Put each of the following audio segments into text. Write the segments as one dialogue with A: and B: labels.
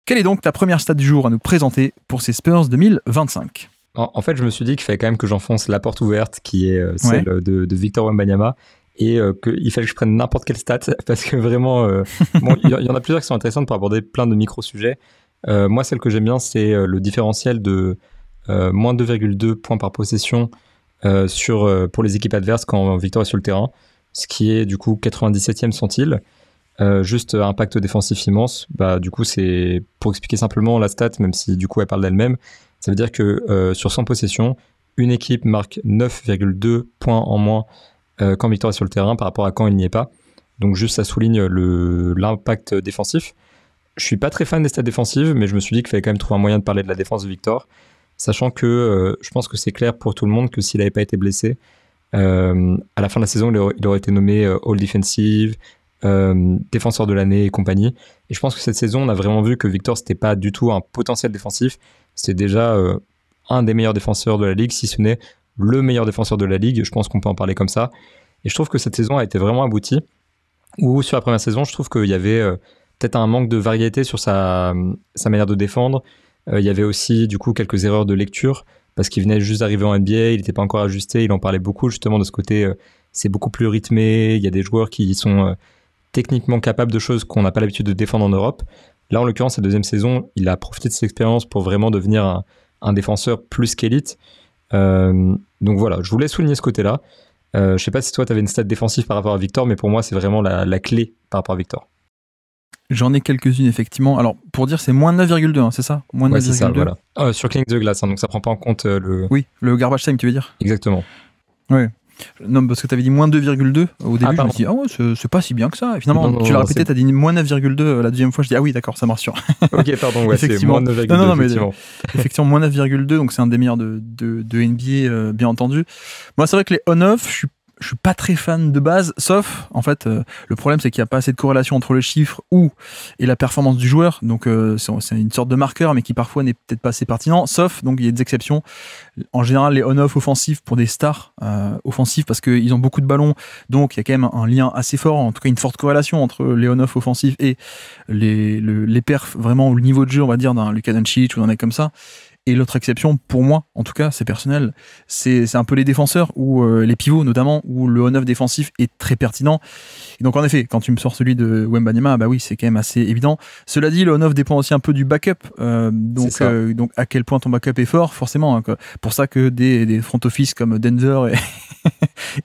A: Quelle est donc ta première stat du jour à nous présenter pour ces Spurs 2025 ?
B: En fait, je me suis dit qu'il fallait quand même que j'enfonce la porte ouverte qui est celle de Victor Wembanyama et qu'il fallait que je prenne n'importe quelle stat parce que vraiment, il y en a plusieurs qui sont intéressantes pour aborder plein de micro-sujets. Moi, celle que j'aime bien, c'est le différentiel de moins 2,2 points par possession pour les équipes adverses quand Victor est sur le terrain, ce qui est du coup 97e centile. Juste impact défensif immense. Du coup, c'est pour expliquer simplement la stat, même si du coup elle parle d'elle-même. Ça veut dire que sur 100 possessions, une équipe marque 9,2 points en moins quand Victor est sur le terrain par rapport à quand il n'y est pas. Donc juste ça souligne l'impact défensif. Je suis pas très fan des stats défensives, mais je me suis dit qu'il fallait quand même trouver un moyen de parler de la défense de Victor, sachant que je pense que c'est clair pour tout le monde que s'il n'avait pas été blessé, à la fin de la saison, il aurait été nommé All Defensive, défenseur de l'année et compagnie. Et je pense que cette saison, on a vraiment vu que Victor, c'était pas du tout un potentiel défensif. C'était déjà un des meilleurs défenseurs de la ligue, si ce n'est le meilleur défenseur de la ligue. Je pense qu'on peut en parler comme ça. Et je trouve que cette saison a été vraiment aboutie. Ou sur la première saison, je trouve qu'il y avait peut-être un manque de variété sur sa manière de défendre. Il y avait aussi du coup quelques erreurs de lecture parce qu'il venait juste d'arriver en NBA, il n'était pas encore ajusté. Il en parlait beaucoup justement de ce côté. C'est beaucoup plus rythmé. Il y a des joueurs qui sont techniquement capable de choses qu'on n'a pas l'habitude de défendre en Europe. Là, en l'occurrence, cette deuxième saison, il a profité de cette expérience pour vraiment devenir un défenseur plus qu'élite. Donc voilà, je voulais souligner ce côté-là. Je sais pas si toi, tu avais une stat défensive par rapport à Victor, mais pour moi, c'est vraiment la clé par rapport à Victor.
A: J'en ai quelques-unes, effectivement. Alors, pour dire, c'est moins 9,2, hein, c'est ça ? Moins 9,2.
B: C'est ça, voilà. Sur cleaning the glass, donc ça prend pas en compte le...
A: Oui, le garbage time, tu veux dire ?
B: Exactement.
A: Oui. Non, parce que tu avais dit moins 2,2 au début, je me suis dit, c'est pas si bien que ça. Et finalement, tu l'as répété, tu as dit moins 9,2 la deuxième fois, je dis, ah oui, d'accord, ça me rassure.
B: Ok, pardon, c'est moins 9,2.
A: Non, effectivement. Effectivement, moins 9,2, donc c'est un des meilleurs de NBA, bien entendu. Moi, c'est vrai que les on-off, je suis pas très fan de base, sauf, en fait, le problème, c'est qu'il n'y a pas assez de corrélation entre le chiffre et la performance du joueur. Donc, c'est une sorte de marqueur, mais qui parfois n'est peut-être pas assez pertinent. Sauf, donc, il y a des exceptions. En général, les on-off offensifs pour des stars offensifs, parce qu'ils ont beaucoup de ballons. Donc, il y a quand même un lien assez fort, en tout cas, une forte corrélation entre les on-off offensifs et les perfs, vraiment, le niveau de jeu, on va dire, d'un Luka Doncic ou d'un mec comme ça. Et l'autre exception, pour moi, en tout cas, c'est personnel, c'est un peu les défenseurs, ou les pivots notamment, où le on-off défensif est très pertinent. Et donc en effet, quand tu me sors celui de Wembanyama, bah oui, c'est quand même assez évident. Cela dit, le on-off dépend aussi un peu du backup. Donc à quel point ton backup est fort, forcément. Hein, pour ça que des front office comme Denver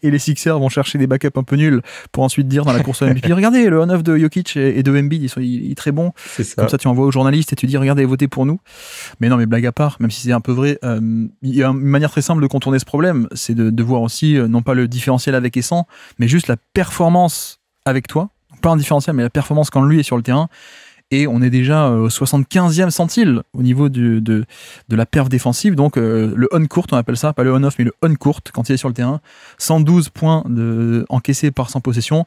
A: et les Sixers vont chercher des backups un peu nuls pour ensuite dire dans la course à MVP, regardez, le on-off de Jokic et de Embiid, il est très bon. Comme ça, tu envoies aux journalistes et tu dis, regardez, votez pour nous. Mais non, mais blague à part, même si c'est un peu vrai, il y a une manière très simple de contourner ce problème, c'est de voir aussi, non pas le différentiel avec et sans, mais juste la performance avec toi, pas un différentiel, mais la performance quand lui est sur le terrain. Et on est déjà au 75e centile au niveau de la perf défensive. Donc le on-court, on appelle ça, pas le on-off, mais le on-court, quand il est sur le terrain. 112 points encaissés par 100 possessions,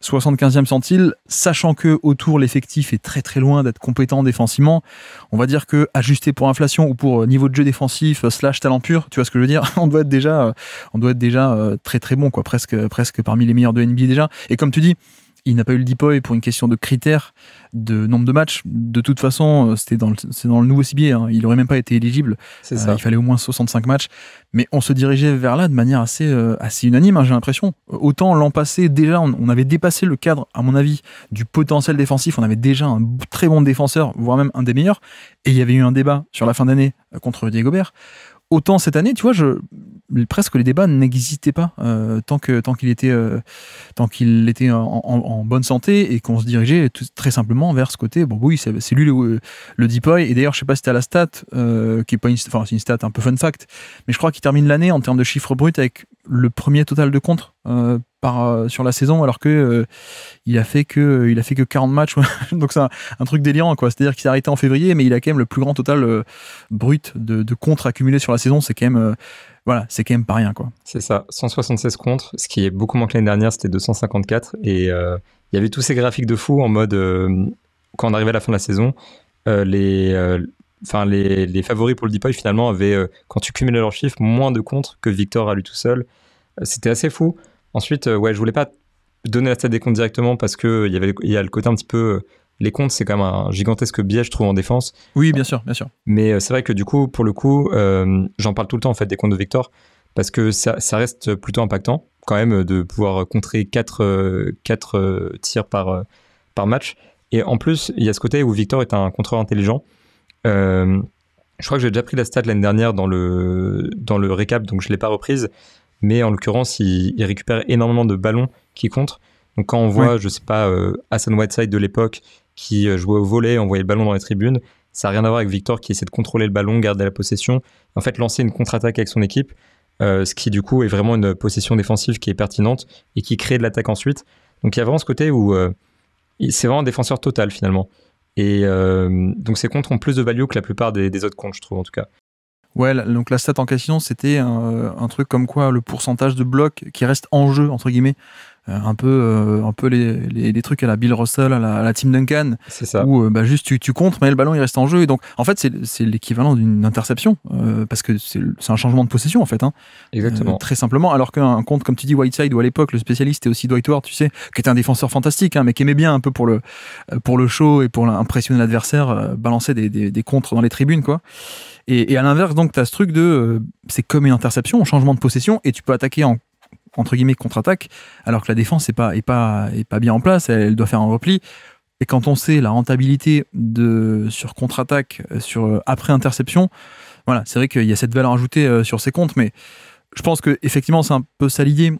A: 75e centile, sachant que autour l'effectif est très très loin d'être compétent défensivement. On va dire que ajusté pour inflation ou pour niveau de jeu défensif / talent pur, tu vois ce que je veux dire, on doit être déjà très très bon, quoi, presque parmi les meilleurs de NBA déjà. Et comme tu dis, il n'a pas eu le DPOY pour une question de critères de nombre de matchs. De toute façon, c'est dans le nouveau CBA. Hein. Il n'aurait même pas été éligible. Il fallait au moins 65 matchs. Mais on se dirigeait vers là de manière assez unanime, hein, j'ai l'impression. Autant l'an passé, déjà, on avait dépassé le cadre, à mon avis, du potentiel défensif. On avait déjà un très bon défenseur, voire même un des meilleurs. Et il y avait eu un débat sur la fin d'année contre Rudy Gobert. Autant cette année, tu vois, presque les débats n'existaient pas tant qu'il était en bonne santé et qu'on se dirigeait très simplement vers ce côté. Bon, oui, c'est lui le DPOY. Et d'ailleurs, je sais pas si t'as la stat, qui est pas c'est une stat un peu fun fact, mais je crois qu'il termine l'année en termes de chiffres bruts avec le premier total de contre sur la saison, alors que il a fait que 40 matchs. Donc c'est un truc délirant, quoi. C'est-à-dire qu'il s'est arrêté en février, mais il a quand même le plus grand total brut de contre accumulés sur la saison. C'est quand même c'est quand même pas rien, quoi.
B: C'est ça, 176 contre, ce qui est beaucoup moins que l'année dernière, c'était 254. Et il y avait tous ces graphiques de fou en mode quand on arrivait à la fin de la saison, les favoris pour le DPOY finalement avaient, quand tu cumulais leurs chiffres, moins de contre que Victor à lui tout seul. C'était assez fou. Ensuite, je voulais pas donner la stat des comptes directement parce que il y a le côté un petit peu les contres, c'est quand même un gigantesque biais, je trouve, en défense.
A: Oui, bien sûr, bien sûr.
B: Mais c'est vrai que du coup, pour le coup, j'en parle tout le temps en fait des contres de Victor parce que ça reste plutôt impactant quand même de pouvoir contrer 4 tirs par match. Et en plus, il y a ce côté où Victor est un contreur intelligent. Je crois que j'ai déjà pris la stat l'année dernière dans le récap, donc je ne l'ai pas reprise. Mais en l'occurrence, il récupère énormément de ballons qui contre. Donc quand on voit, je sais pas, Hassan Whiteside de l'époque qui jouait au volley, envoyait le ballon dans les tribunes, ça n'a rien à voir avec Victor qui essaie de contrôler le ballon, garder la possession, en fait lancer une contre-attaque avec son équipe, ce qui du coup est vraiment une possession défensive qui est pertinente et qui crée de l'attaque ensuite. Donc il y a vraiment ce côté où c'est vraiment un défenseur total finalement. Et donc ces contres ont plus de value que la plupart des autres contres, je trouve en tout cas.
A: Ouais, donc la stat en question, c'était un truc comme quoi le pourcentage de blocs qui reste en jeu, entre guillemets, un peu les trucs à la Bill Russell, à la Tim Duncan,
B: c'est ça.
A: où juste tu contres, mais le ballon il reste en jeu. Et donc, en fait, c'est l'équivalent d'une interception, parce que c'est un changement de possession, en fait. Hein.
B: Exactement.
A: Très simplement, alors qu'un contre, comme tu dis, Whiteside, ou à l'époque, le spécialiste était aussi Dwight Howard, tu sais, qui était un défenseur fantastique, hein, mais qui aimait bien un peu pour le show et pour impressionner l'adversaire, balancer des contres dans les tribunes, quoi. Et à l'inverse, donc, tu as ce truc de c'est comme une interception, un changement de possession, et tu peux attaquer entre guillemets contre-attaque, alors que la défense est pas bien en place, elle doit faire un repli. Et quand on sait la rentabilité sur contre-attaque, sur après interception, voilà, c'est vrai qu'il y a cette valeur ajoutée sur ces comptes, mais je pense que effectivement c'est un peu ça l'idée.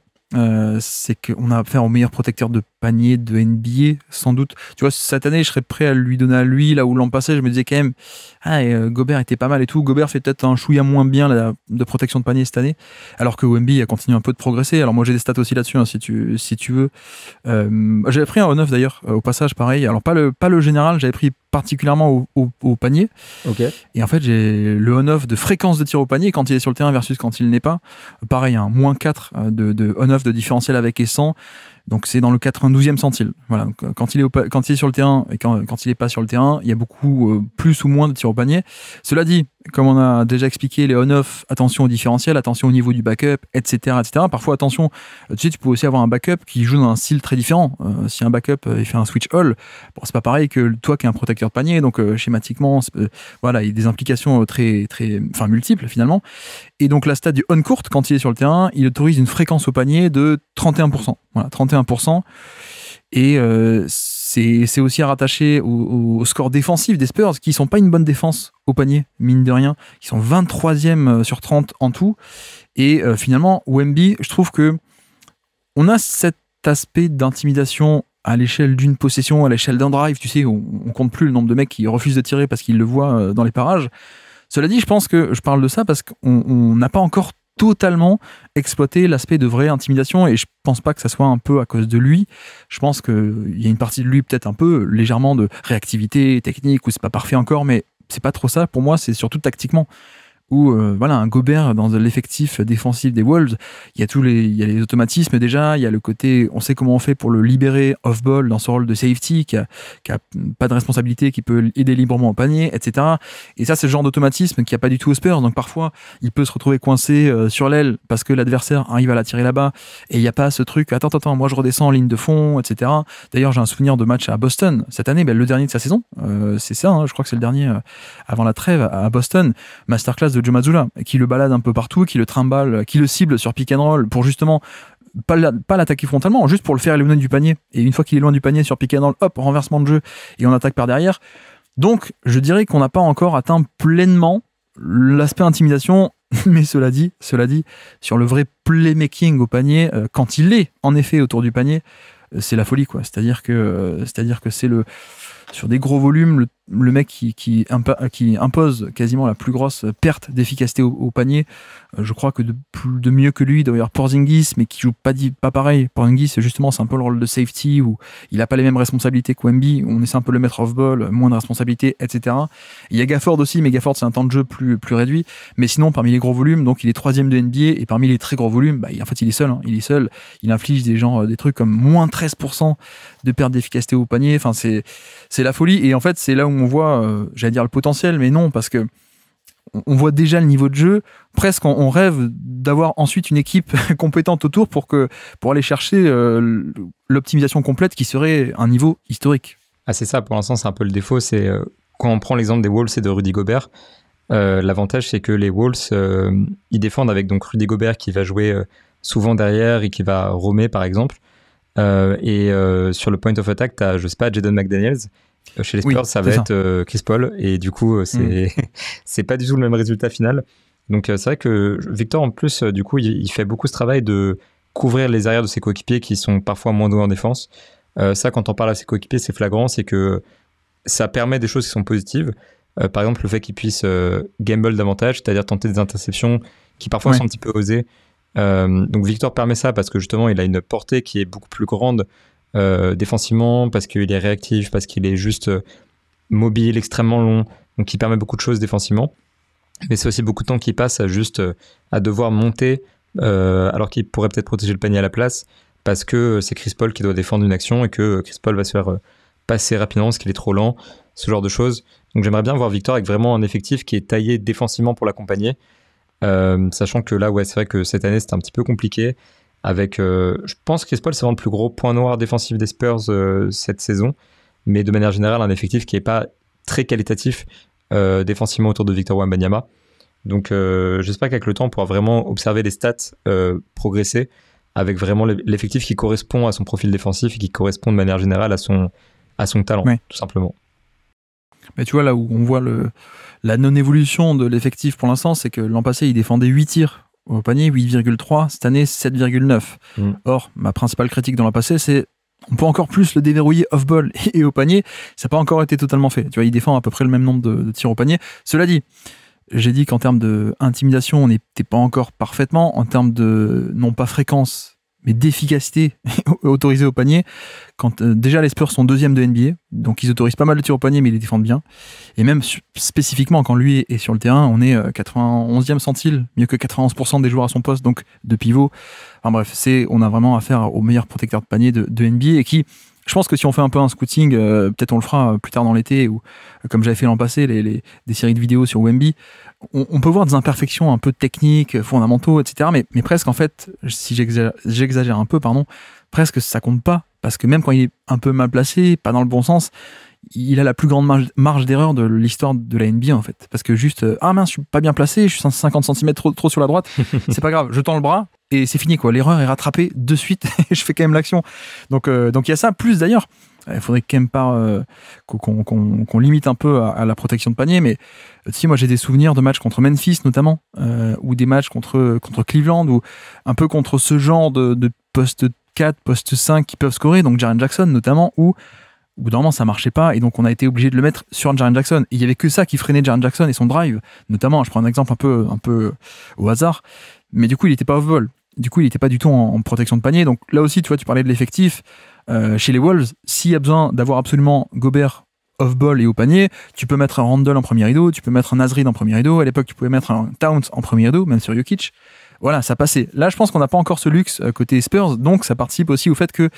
A: C'est qu'on a affaire au meilleur protecteur de panier de NBA, sans doute. Tu vois, cette année, je serais prêt à lui donner à lui, là où l'an passé, je me disais quand même, Gobert était pas mal et tout. Gobert fait peut-être un chouïa moins bien de protection de panier cette année, alors que Wemby a continué un peu de progresser. Alors moi, j'ai des stats aussi là-dessus, hein, si tu veux. J'avais pris un O9 d'ailleurs, au passage, pareil. Alors pas le général, j'avais pris particulièrement au panier.
B: Okay.
A: Et en fait, j'ai le on-off de fréquence de tir au panier quand il est sur le terrain versus quand il n'est pas. Pareil, un -4 de on-off de différentiel avec et sans. Donc c'est dans le 92e centile. Voilà. Donc, quand il est sur le terrain et quand il n'est pas sur le terrain, il y a beaucoup plus ou moins de tirs au panier. Cela dit, comme on a déjà expliqué, les on-off, attention au différentiel, attention au niveau du backup, etc. Parfois, attention, tu peux aussi avoir un backup qui joue dans un style très différent. Si un backup il fait un switch all, bon, c'est pas pareil que toi qui es un protecteur de panier. Donc schématiquement, voilà, il y a des implications très multiples finalement. Et donc la stat du on-court, quand il est sur le terrain, il autorise une fréquence au panier de 31%. Voilà, 31%. Et c'est aussi à rattacher au score défensif des Spurs, qui sont pas une bonne défense au panier, mine de rien. Ils sont 23e sur 30 en tout. Et finalement, Wemby, je trouve que on a cet aspect d'intimidation à l'échelle d'une possession, à l'échelle d'un drive. Tu sais, on compte plus le nombre de mecs qui refusent de tirer parce qu'ils le voient dans les parages. Cela dit, je pense que je parle de ça parce qu'on n'a pas encore totalement exploité l'aspect de vraie intimidation, et je pense pas que ça soit un peu à cause de lui. Je pense qu'il y a une partie de lui peut-être un peu légèrement de réactivité technique, où c'est pas parfait encore, mais c'est pas trop ça. Pour moi, c'est surtout tactiquement. Où voilà, un Gobert dans l'effectif défensif des Wolves, il y a les automatismes déjà, il y a le côté, on sait comment on fait pour le libérer off-ball dans ce rôle de safety, qui a pas de responsabilité, qui peut aider librement au panier, etc. Et ça, c'est le genre d'automatisme qu'il n'y a pas du tout aux Spurs. Donc parfois, il peut se retrouver coincé sur l'aile parce que l'adversaire arrive à la tirer là-bas, et il n'y a pas ce truc, attends, moi je redescends en ligne de fond, etc. D'ailleurs, j'ai un souvenir de match à Boston cette année, le dernier de sa saison, c'est ça, hein, je crois que c'est le dernier avant la trêve à Boston, masterclass de Joe Mazzulla, qui le balade un peu partout, qui le trimballe, qui le cible sur pick and roll pour justement pas l'attaquer frontalement, juste pour le faire éloigner du panier. Et une fois qu'il est loin du panier sur pick and roll, hop, renversement de jeu et on attaque par derrière. Donc, je dirais qu'on n'a pas encore atteint pleinement l'aspect intimidation, mais cela dit, sur le vrai playmaking au panier, quand il est en effet autour du panier, c'est la folie, quoi. C'est-à-dire que c'est sur des gros volumes, le mec qui impose quasiment la plus grosse perte d'efficacité au panier. Je crois que de mieux que lui, il doit y avoir Porzingis, mais qui joue pas pareil. Porzingis, justement, c'est un peu le rôle de safety, où il n'a pas les mêmes responsabilités que Wemby. On essaie un peu de le mettre off-ball, moins de responsabilités, etc. Il y a Gafford aussi, mais Gafford, c'est un temps de jeu plus réduit. Mais sinon, parmi les gros volumes, donc il est 3e de NBA, et parmi les très gros volumes, en fait, il est seul. Hein. Il est seul. Il inflige des trucs comme moins 13% de perte d'efficacité au panier. Enfin, c'est la folie. Et en fait, c'est là où on voit, j'allais dire le potentiel, mais non, parce que on voit déjà le niveau de jeu. Presque, on rêve d'avoir ensuite une équipe compétente autour pour aller chercher l'optimisation complète qui serait un niveau historique.
B: Ah, c'est ça, pour l'instant, c'est un peu le défaut. C'est quand on prend l'exemple des Wolves et de Rudy Gobert, l'avantage, c'est que les Wolves, ils défendent avec donc Rudy Gobert qui va jouer souvent derrière et qui va roamer, par exemple. Et sur le point of attack, t'as, je sais pas, Jaden McDaniels. Chez les Spurs, ça va être Chris Paul. Et du coup, c'est pas du tout le même résultat final. Donc, c'est vrai que Victor, en plus, du coup, il fait beaucoup ce travail de couvrir les arrières de ses coéquipiers qui sont parfois moins doués en défense. Ça, quand on parle à ses coéquipiers, c'est flagrant. C'est que ça permet des choses qui sont positives. Par exemple, le fait qu'il puisse gamble davantage, c'est-à-dire tenter des interceptions qui parfois sont un petit peu osées. Donc Victor permet ça parce que justement il a une portée qui est beaucoup plus grande défensivement, parce qu'il est réactif, parce qu'il est juste mobile, extrêmement long, donc il permet beaucoup de choses défensivement. Mais c'est aussi beaucoup de temps qu'il passe à devoir monter alors qu'il pourrait peut-être protéger le panier à la place, parce que c'est Chris Paul qui doit défendre une action et que Chris Paul va se faire passer rapidement parce qu'il est trop lent, ce genre de choses. Donc j'aimerais bien voir Victor avec vraiment un effectif qui est taillé défensivement pour l'accompagner. Sachant que là, c'est vrai que cette année, c'était un petit peu compliqué. Avec, je pense que Chris Paul, c'est vraiment le plus gros point noir défensif des Spurs cette saison. Mais de manière générale, un effectif qui n'est pas très qualitatif défensivement autour de Victor Wembanyama. Donc, j'espère qu'avec le temps, on pourra vraiment observer les stats progresser avec vraiment l'effectif qui correspond à son profil défensif et qui correspond de manière générale à son talent, tout simplement.
A: Mais tu vois, là où on voit la non-évolution de l'effectif pour l'instant, c'est que l'an passé, il défendait 8 tirs au panier, 8,3. Cette année, 7,9. Or, ma principale critique dans l'an passé, c'est on peut encore plus le déverrouiller off-ball et au panier. Ça n'a pas encore été totalement fait. Tu vois, il défend à peu près le même nombre de tirs au panier. Cela dit, j'ai dit qu'en termes d'intimidation, on n'était pas encore parfaitement. En termes de, non pas fréquence, mais d'efficacité autorisée au panier, quand déjà les Spurs sont deuxième de NBA, donc ils autorisent pas mal de tirs au panier, mais ils les défendent bien. Et même spécifiquement quand lui est sur le terrain, on est 91e centile, mieux que 91% des joueurs à son poste, donc de pivot. Enfin bref, on a vraiment affaire au meilleur protecteur de panier de NBA et qui, je pense que si on fait un peu un scouting, peut-être on le fera plus tard dans l'été, ou comme j'avais fait l'an passé, des séries de vidéos sur Wemby, on peut voir des imperfections un peu techniques, fondamentaux, etc. Mais presque, en fait, si j'exagère un peu, presque ça compte pas, parce que même quand il est un peu mal placé, pas dans le bon sens, il a la plus grande marge d'erreur de l'histoire de la NBA, en fait. Parce que juste, ah mince, je suis pas bien placé, je suis 50 cm trop sur la droite, c'est pas grave, je tends le bras, et c'est fini, quoi. L'erreur est rattrapée de suite, et je fais quand même l'action. Donc il y a ça, plus d'ailleurs, il faudrait quand même qu'on limite un peu à la protection de panier, mais tu sais, moi j'ai des souvenirs de matchs contre Memphis notamment, ou des matchs contre Cleveland, ou un peu contre ce genre de poste 4, poste 5 qui peuvent scorer, donc Jaren Jackson notamment, où au bout d'un moment ça marchait pas, et donc on a été obligé de le mettre sur Jaren Jackson. Et il y avait que ça qui freinait Jaren Jackson et son drive, notamment. Je prends un exemple un peu au hasard, mais du coup il était pas off-ball. Du coup, il n'était pas du tout en protection de panier. Donc là aussi, tu vois, tu parlais de l'effectif. Chez les Wolves, s'il y a besoin d'avoir absolument Gobert off-ball et au panier, tu peux mettre un Randle en premier rideau, tu peux mettre un Nasrid en premier rideau. À l'époque, tu pouvais mettre un Towns en premier rideau, même sur Jokic. Voilà, ça passait. Là, je pense qu'on n'a pas encore ce luxe côté Spurs, donc ça participe aussi au fait que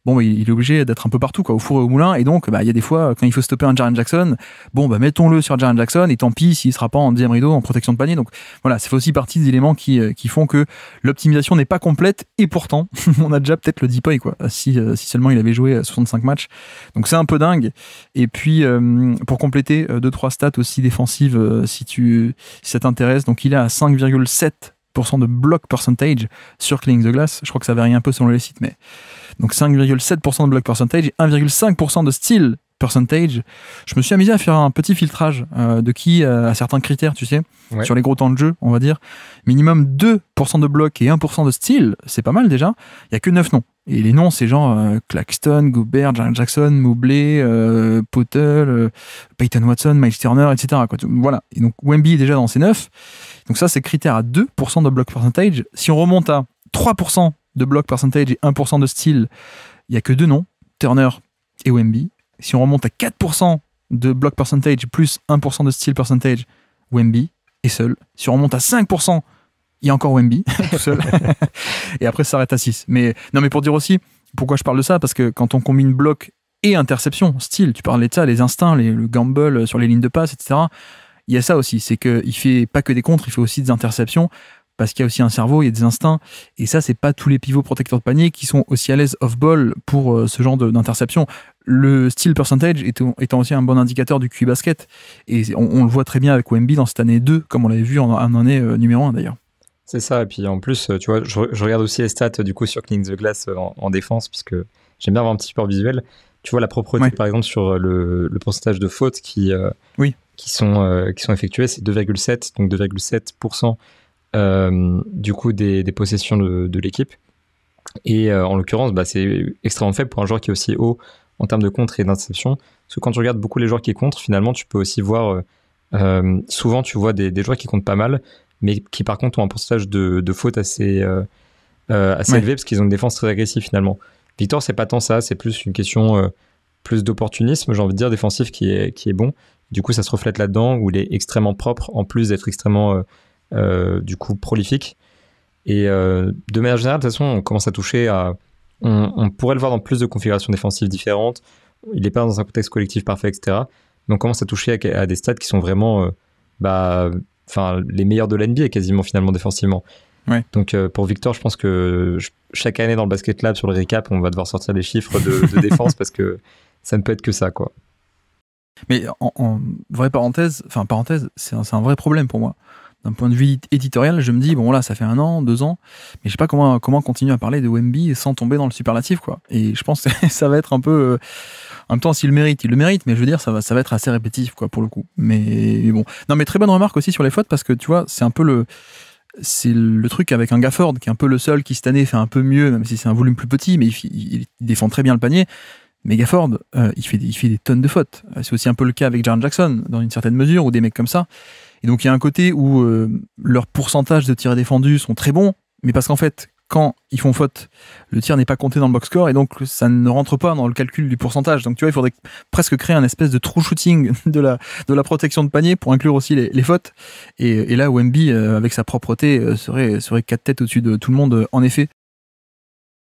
A: il est obligé d'être un peu partout, quoi, au four et au moulin, et donc il y a des fois quand il faut stopper un Jaren Jackson, mettons-le sur Jaren Jackson, et tant pis s'il sera pas en deuxième rideau en protection de panier. Donc voilà, ça fait aussi partie des éléments qui font que l'optimisation n'est pas complète, et pourtant on a déjà peut-être le Deepoy, quoi, si seulement il avait joué 65 matchs. Donc c'est un peu dingue. Et puis pour compléter 2-3 stats aussi défensives, si ça t'intéresse, donc il est à 5,7% de block percentage sur Cleaning the Glass. Je crois que ça varie un peu selon les sites, mais donc 5,7% de block percentage et 1,5% de steal percentage. Je me suis amusé à faire un petit filtrage de qui a certains critères, tu sais, sur les gros temps de jeu, on va dire. Minimum 2% de bloc et 1% de steal, c'est pas mal déjà. Il y a que 9 noms. Et les noms, c'est genre Claxton, Gobert, Jaren Jackson, Mobley, Potel, Peyton Watson, Miles Turner, etc. quoi. Voilà. Et donc Wemby est déjà dans ces 9. Donc ça, c'est critère à 2% de block percentage. Si on remonte à 3% de block percentage et 1% de steal, il n'y a que 2 noms, Turner et Wemby. Si on remonte à 4% de block percentage plus 1% de steal percentage, Wemby est seul. Si on remonte à 5%, il y a encore Wemby tout seul. Et après, ça s'arrête à 6. Mais pour dire aussi, pourquoi je parle de ça, parce que quand on combine bloc et interception, steal, tu parlais de ça, les instincts, le gamble sur les lignes de passe, etc. Il y a ça aussi, c'est qu'il fait pas que des contres, il fait aussi des interceptions, parce qu'il y a aussi un cerveau, il y a des instincts, et ça, c'est pas tous les pivots protecteurs de panier qui sont aussi à l'aise off-ball pour ce genre d'interception. le steal percentage étant aussi un bon indicateur du QI basket. Et on le voit très bien avec Wemby dans cette année 2, comme on l'avait vu en année numéro 1 d'ailleurs.
B: C'est ça, et puis en plus, tu vois, je regarde aussi les stats du coup sur Clean the Glass en défense, puisque j'aime bien avoir un petit support visuel. Tu vois la propreté, par exemple, sur le pourcentage de fautes qui sont effectuées, c'est 2,7, donc 2,7% du coup des possessions de l'équipe. Et en l'occurrence, c'est extrêmement faible pour un joueur qui est aussi haut en termes de contre et d'interception. Parce que quand tu regardes beaucoup les joueurs qui contre, finalement, tu peux aussi voir, souvent tu vois des joueurs qui comptent pas mal, mais qui par contre ont un pourcentage de fautes assez élevé, parce qu'ils ont une défense très agressive finalement. Victor, c'est pas tant ça, c'est plus une question plus d'opportunisme, j'ai envie de dire, défensif qui est bon. Du coup, ça se reflète là-dedans, où il est extrêmement propre, en plus d'être extrêmement du coup prolifique. Et de manière générale, de toute façon, on commence à toucher à... On pourrait le voir dans plus de configurations défensives différentes. Il n'est pas dans un contexte collectif parfait, etc. Mais on commence à toucher à des stats qui sont vraiment les meilleurs de l'NBA quasiment finalement défensivement.
A: Ouais.
B: Donc pour Victor, je pense que chaque année dans le Basket Lab, sur le récap, on va devoir sortir des chiffres de défense parce que ça ne peut être que ça, quoi. Mais
A: en vraie parenthèse, c'est un vrai problème pour moi. D'un point de vue éditorial, je me dis, bon là, ça fait 1 an, 2 ans, mais je sais pas comment continuer à parler de Wemby sans tomber dans le superlatif, quoi. Et je pense que ça va être un peu... en même temps, s'il le mérite, il le mérite, mais je veux dire, ça va être assez répétitif, quoi, pour le coup. Mais bon. Non, mais très bonne remarque aussi sur les fautes, parce que tu vois, c'est un peu le truc avec un Gafford, qui est un peu le seul qui cette année fait un peu mieux, même si c'est un volume plus petit, mais il défend très bien le panier. Mais Gafford, il fait des tonnes de fautes. C'est aussi un peu le cas avec Jaren Jackson, dans une certaine mesure, ou des mecs comme ça. Et donc il y a un côté où leurs pourcentages de tirs défendus sont très bons, mais parce qu'en fait, quand ils font faute, le tir n'est pas compté dans le box score, et donc ça ne rentre pas dans le calcul du pourcentage. Donc tu vois, il faudrait presque créer un espèce de true shooting de la protection de panier pour inclure aussi les fautes. Et là, Wemby, avec sa propreté, serait 4 têtes au-dessus de tout le monde, en effet.